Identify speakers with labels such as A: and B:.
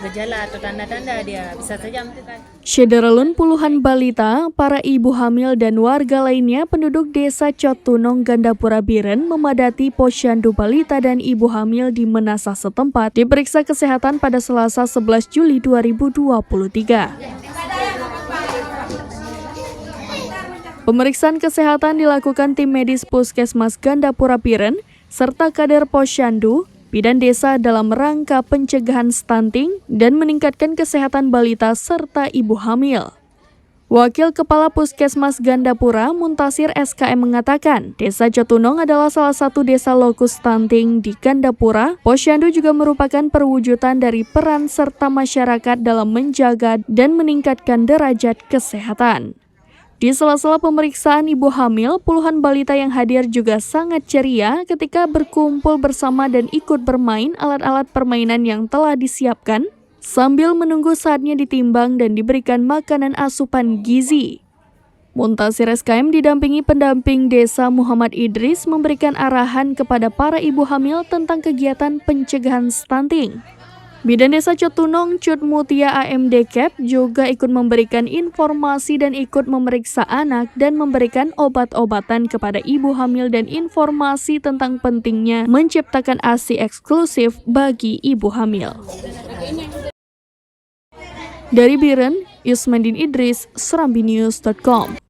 A: gejala atau tanda-tanda dia bisa saja membutuhkan.
B: Syederalun puluhan balita, para ibu hamil dan warga lainnya penduduk desa Cotunong, Gandapura Biren memadati posyandu balita dan ibu hamil di Menasah setempat diperiksa kesehatan pada Selasa 11 Juli 2023. Pemeriksaan kesehatan dilakukan tim medis Puskesmas Gandapura Biren serta kader posyandu bidan desa dalam rangka pencegahan stunting dan meningkatkan kesehatan balita serta ibu hamil. Wakil Kepala Puskesmas Gandapura, Muntasir SKM mengatakan, Desa Cotunong adalah salah satu desa lokus stunting di Gandapura. Posyandu juga merupakan perwujudan dari peran serta masyarakat dalam menjaga dan meningkatkan derajat kesehatan. Di sela-sela pemeriksaan ibu hamil, puluhan balita yang hadir juga sangat ceria ketika berkumpul bersama dan ikut bermain alat-alat permainan yang telah disiapkan sambil menunggu saatnya ditimbang dan diberikan makanan asupan gizi. Muntasir SKM didampingi pendamping desa Muhammad Idris memberikan arahan kepada para ibu hamil tentang kegiatan pencegahan stunting. Bidan Desa Cotunong Cut Mutia AMD-Cap juga ikut memberikan informasi dan ikut memeriksa anak dan memberikan obat-obatan kepada ibu hamil dan informasi tentang pentingnya menciptakan ASI eksklusif bagi ibu hamil. Dari Biren, Yusmandin Idris, serambinews.com.